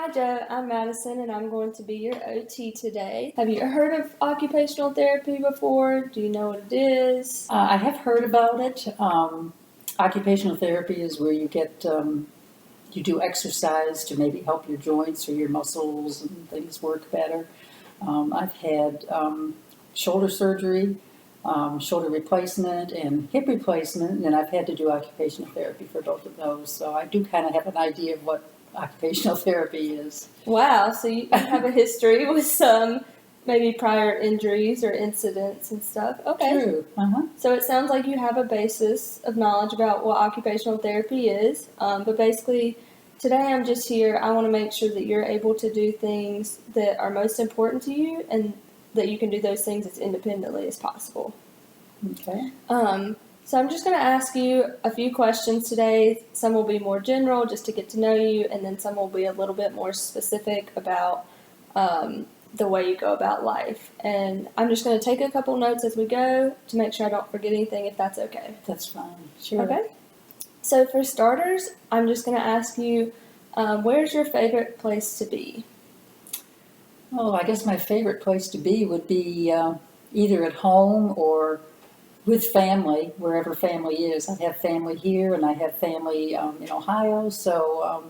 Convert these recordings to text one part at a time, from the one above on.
Hi Joe, I'm Madison and I'm going to be your OT today. Have you heard of occupational therapy before? Do you know what it is? I have heard about it. Occupational therapy is where you do exercise to maybe help your joints or your muscles and things work better. I've had shoulder surgery, shoulder replacement, and hip replacement, and I've had to do occupational therapy for both of those. So I do kind of have an idea of what occupational therapy is. Wow, so you have a history with some maybe prior injuries or incidents and stuff. Okay. True. So it sounds like you have a basis of knowledge about what occupational therapy is. But basically, today I'm just here. I want to make sure that you're able to do things that are most important to you and that you can do those things as independently as possible. Okay. So I'm just going to ask you a few questions today. Some will be more general, just to get to know you, and then some will be a little bit more specific about the way you go about life. And I'm just going to take a couple notes as we go to make sure I don't forget anything, if that's okay. That's fine. Sure. Okay. So for starters, I'm just going to ask you, where's your favorite place to be? Oh, I guess my favorite place to be would be either at home or with family, wherever family is. I have family here and I have family in Ohio, so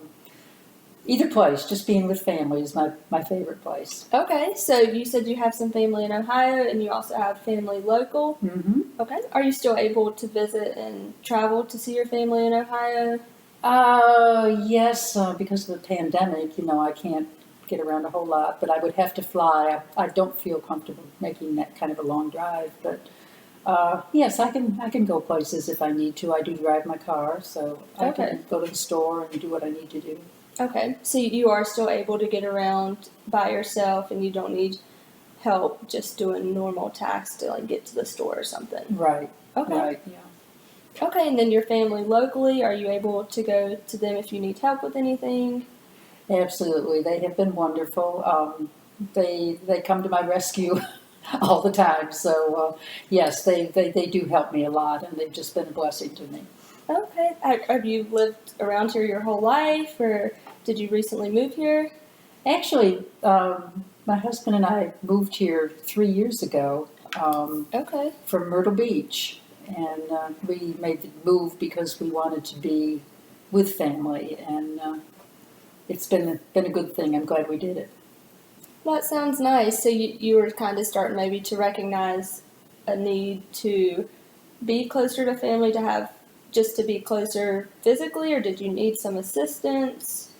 either place, just being with family is my favorite place. Okay, so you said you have some family in Ohio and you also have family local. Mm-hmm. Okay, are you still able to visit and travel to see your family in Ohio? Yes, because of the pandemic, I can't get around a whole lot, but I would have to fly. I don't feel comfortable making that kind of a long drive, but yes, I can go places if I need to. I do drive my car, so I can go to the store and do what I need to do. Okay, so you are still able to get around by yourself and you don't need help just doing normal tasks to like get to the store or something. Right. Okay. Right, yeah. Okay, and then your family locally, are you able to go to them if you need help with anything? Absolutely. They have been wonderful. They come to my rescue all the time. So yes, they do help me a lot, and they've just been a blessing to me. Okay. Have you lived around here your whole life, or did you recently move here? Actually, my husband and I moved here 3 years ago Okay. from Myrtle Beach, and we made the move because we wanted to be with family, and it's been a good thing. I'm glad we did it. That sounds nice. So you were kind of starting maybe to recognize a need to be closer to family, to be closer physically, or did you need some assistance?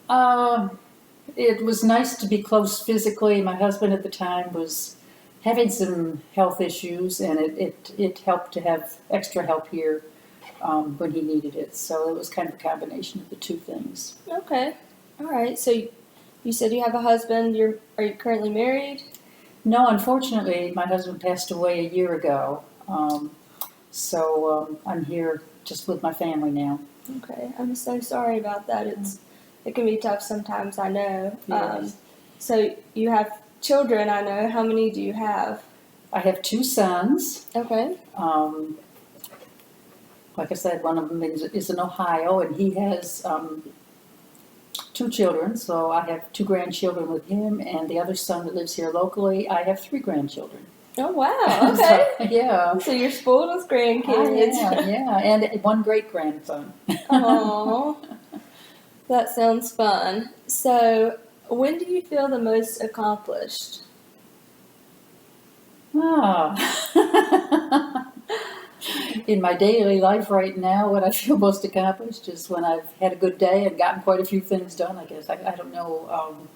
It was nice to be close physically. My husband at the time was having some health issues, and it helped to have extra help here when he needed it. So it was kind of a combination of the two things. Okay. All right. So you said you have a husband. Are you currently married? No, unfortunately, my husband passed away a year ago. So I'm here just with my family now. Okay. I'm so sorry about that. It can be tough sometimes, I know. Yes. So you have children, I know. How many do you have? I have two sons. Okay. Like I said, one of them is in Ohio, and he has two children. So I have two grandchildren with him, and the other son that lives here locally, I have three grandchildren. Oh, wow. Okay. So, yeah. So you're spoiled with grandkids. Yeah, and one great-grandson. Aww. That sounds fun. So, when do you feel the most accomplished? In my daily life right now, what I feel most accomplished is when I've had a good day and gotten quite a few things done, I guess. I don't know.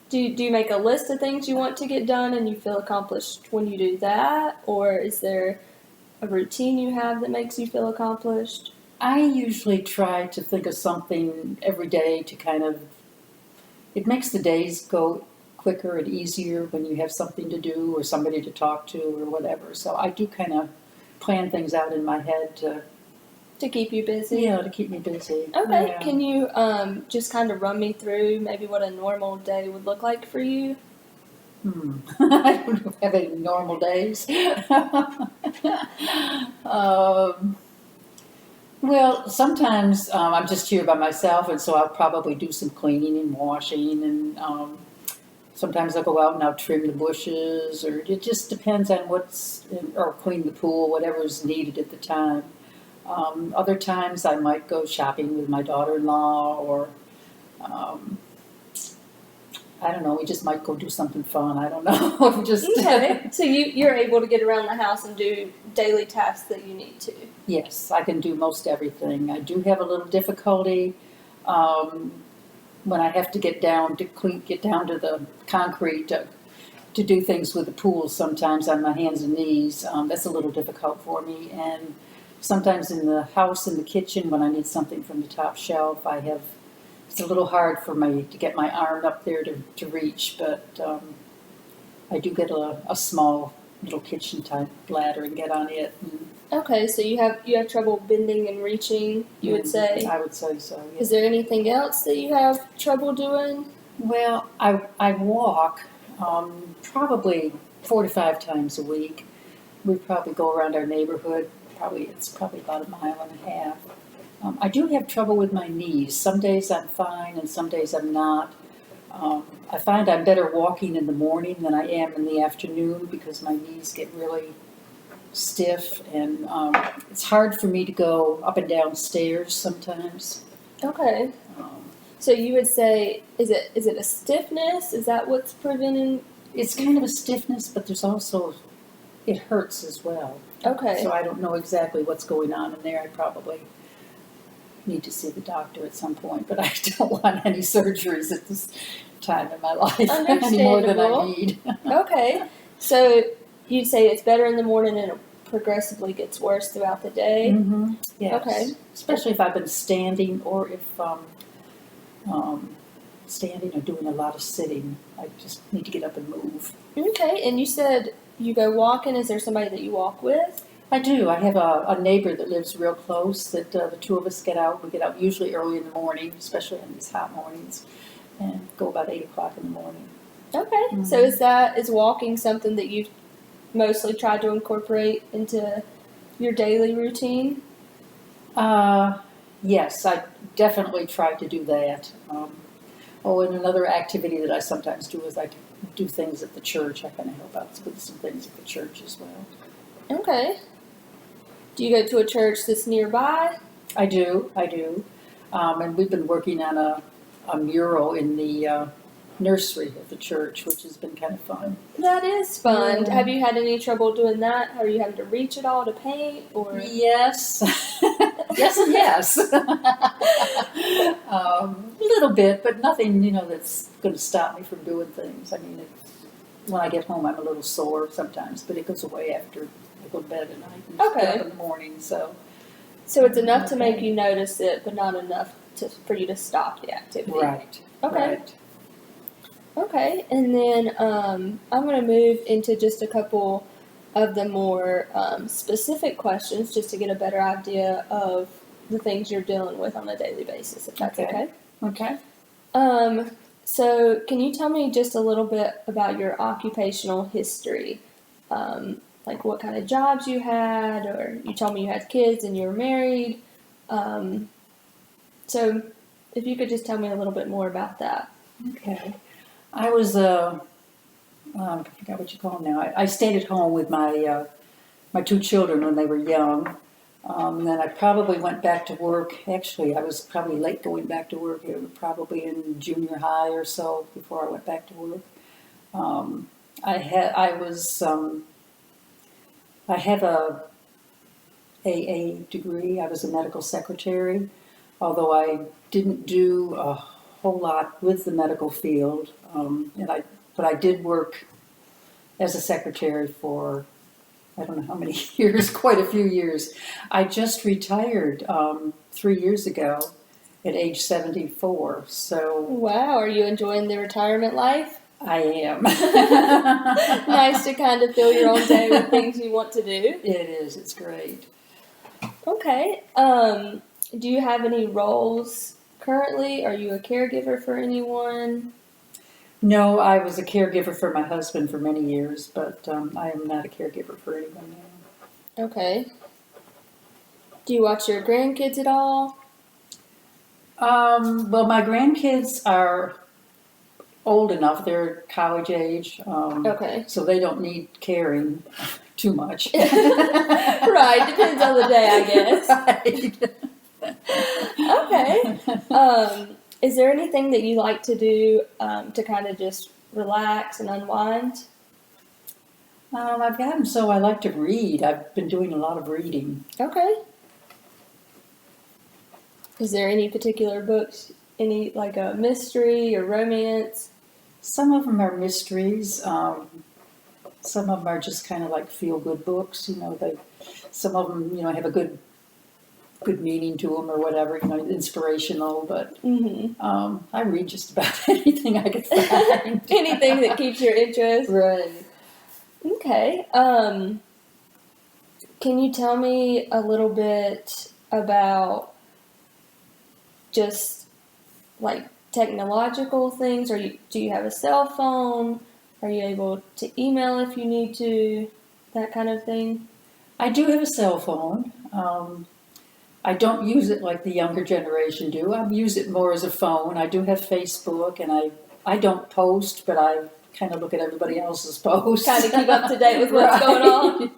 Do you make a list of things you want to get done and you feel accomplished when you do that? Or is there a routine you have that makes you feel accomplished? I usually try to think of something every day to it makes the days go quicker and easier when you have something to do or somebody to talk to or whatever. So I do kind of plan things out in my head to keep you busy? Yeah, to keep me busy. Okay. Yeah. Can you just kind of run me through maybe what a normal day would look like for you? I don't have any normal days. Well, sometimes I'm just here by myself, and so I'll probably do some cleaning and washing, and sometimes I'll go out and I'll trim the bushes, or it just depends on or clean the pool, whatever's needed at the time. Other times I might go shopping with my daughter-in-law, or um, I don't know, we just might go do something fun. I don't know. Just Okay. So you're able to get around the house and do daily tasks that you need to. Yes, I can do most everything. I do have a little difficulty um, when I have to get down to the concrete to do things with the pool. Sometimes on my hands and knees, that's a little difficult for me. And sometimes in the house, in the kitchen, when I need something from the top shelf, it's a little hard for me to get my arm up there to reach. But I do get a small little kitchen type ladder and get on it. And, Okay, so you have trouble bending and reaching, you would say. I would say so. Yeah. Is there anything else that you have trouble doing? Well, I walk probably 4 to 5 times a week. We probably go around our neighborhood. It's probably about 1.5 miles. I do have trouble with my knees. Some days I'm fine, and some days I'm not. I find I'm better walking in the morning than I am in the afternoon because my knees get really stiff, and it's hard for me to go up and down stairs sometimes. Okay. Um, So you would say, is it a stiffness? Is that what's preventing? It's kind of a stiffness, but there's also, it hurts as well. Okay. So I don't know exactly what's going on in there. I probably need to see the doctor at some point, but I don't want any surgeries at this time in my life any more than I Understandable. need. Okay. So you'd say it's better in the morning and it progressively gets worse throughout the day? Mm-hmm. Yes. Okay. Especially if I've been standing, or if standing or doing a lot of sitting. I just need to get up and move. Okay. And you said you go walking. Is there somebody that you walk with? I do. I have a neighbor that lives real close that the two of us get out. We get out usually early in the morning, especially on these hot mornings, and go about 8 o'clock in the morning. Okay. Mhm. So is walking something that you've mostly tried to incorporate into your daily routine? Yes, I definitely try to do that. And another activity that I sometimes do is I do things at the church. I kind of help out with some things at the church as well. Okay. Do you go to a church that's nearby? I do. And we've been working on a mural in the nursery of the church, which has been kind of fun. That is fun. Yeah. Have you had any trouble doing that? Are you having to reach at all to paint, or? Yes. Yes and yes. A little bit, but nothing, that's going to stop me from doing things. I mean, when I get home, I'm a little sore sometimes, but it goes away after I go to bed at night and Okay. get up in the morning. So So it's enough to Okay. make you notice it, but not enough for you to stop the activity. right. Okay. Right. Okay. And then I'm going to move into just a couple of the more specific questions, just to get a better idea of the things you're dealing with on a daily basis, if that's Okay. okay. Okay. So can you tell me just a little bit about your occupational history? Like what kind of jobs you had, or you told me you had kids and you were married. So if you could just tell me a little bit more about that. Okay. I was I forgot what you call them now. I stayed at home with my 2 children when they were young. Then I probably went back to work. Actually, I was probably late going back to work. It was probably in junior high or so before I went back to work. I have a AA degree. I was a medical secretary, although I didn't do a whole lot with the medical field. But I did work as a secretary for, I don't know how many years, quite a few years. I just retired 3 years ago at age 74, so Wow, are you enjoying the retirement life? I am. Nice to kind of fill your own day with things you want to do. It is, it's great. Okay. Do you have any roles currently? Are you a caregiver for anyone? No, I was a caregiver for my husband for many years, but I am not a caregiver for anyone now. Okay. Do you watch your grandkids at all? Well, my grandkids are old enough; they're college age, Okay. so they don't need caring too much. Right, depends on the day, I guess. Okay. Is there anything that you like to do to kind of just relax and unwind? I've gotten so I like to read. I've been doing a lot of reading. Okay. Is there any particular books, any like a mystery or romance? Some of them are mysteries. Some of them are just kind of like feel-good books. Some of them, have a good meaning to them or whatever. Inspirational. But I read just about anything I can find. Anything that keeps your interest. Right. Okay. Can you tell me a little bit about just like technological things? Do you have a cell phone? Are you able to email if you need to? That kind of thing? I do have a cell phone. I don't use it like the younger generation do. I use it more as a phone. I do have Facebook, and I don't post, but I kind of look at everybody else's posts. Kind of keep up to date with what's going on.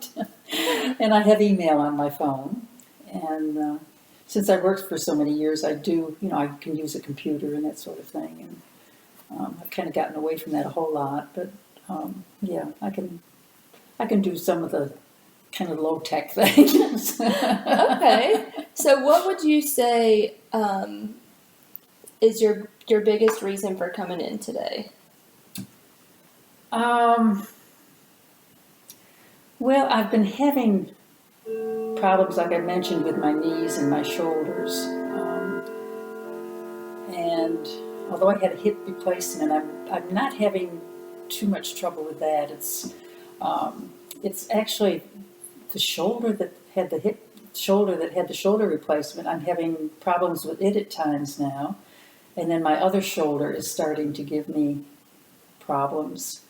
And I have email on my phone. And since I worked for so many years, I do, I can use a computer and that sort of thing. And I've kind of gotten away from that a whole lot. But yeah, I can do some of the kind of low-tech things. Okay. So what would you say is your biggest reason for coming in today? Well, I've been having problems, like I mentioned, with my knees and my shoulders. And although I had a hip replacement, I'm not having too much trouble with that. It's actually the shoulder that had the shoulder replacement. I'm having problems with it at times now. And then my other shoulder is starting to give me problems.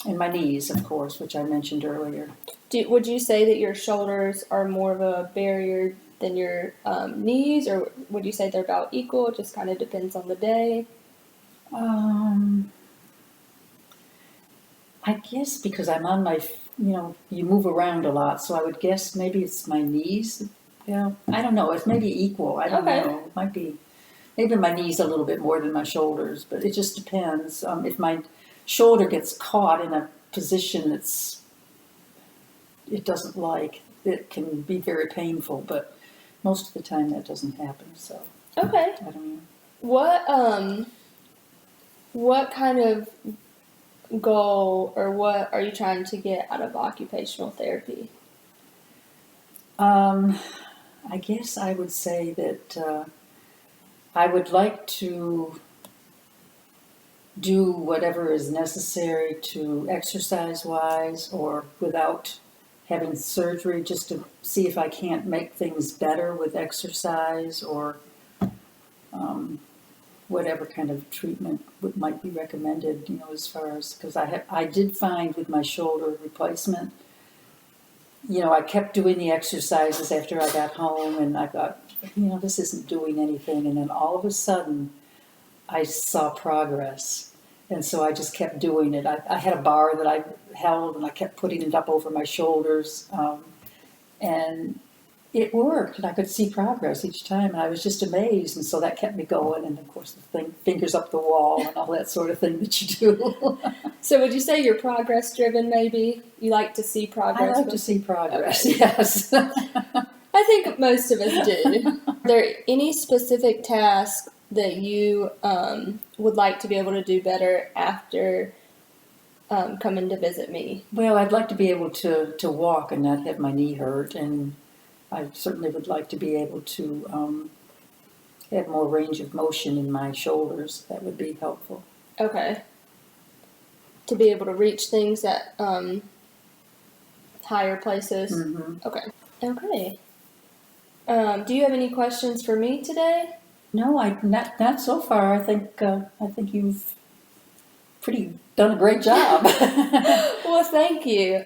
And my knees, of course, which I mentioned earlier. Would you say that your shoulders are more of a barrier than your knees, or would you say they're about equal? It just kind of depends on the day. I guess because I'm on my, you move around a lot, so I would guess maybe it's my knees. Yeah, I don't know. It's maybe equal. I don't know. It might be. Maybe my knees a little bit more than my shoulders, but it just depends. If my shoulder gets caught in a position it doesn't like, it can be very painful, but most of the time that doesn't happen. So Okay. I don't know. What kind of goal or what are you trying to get out of occupational therapy? I guess I would say that I would like to do whatever is necessary to exercise-wise or without having surgery, just to see if I can't make things better with exercise or whatever kind of treatment might be recommended, as far as, because I did find with my shoulder replacement, I kept doing the exercises after I got home, and I thought, this isn't doing anything, and then all of a sudden I saw progress. And so I just kept doing it. I had a bar that I held, and I kept putting it up over my shoulders. And it worked, and I could see progress each time. And I was just amazed. And so that kept me going. And, of course, the fingers up the wall and all that sort of thing that you do. So would you say you're progress-driven, maybe? You like to see progress? I like to see progress, okay. Yes. I think most of us do. Are there any specific tasks that you would like to be able to do better after coming to visit me? Well, I'd like to be able to walk and not have my knee hurt, and I certainly would like to be able to have more range of motion in my shoulders. That would be helpful. Okay. To be able to reach things at higher places? Mm-hmm. Okay. Okay. Do you have any questions for me today? No, not so far. I think you've done a great job. Well, thank you.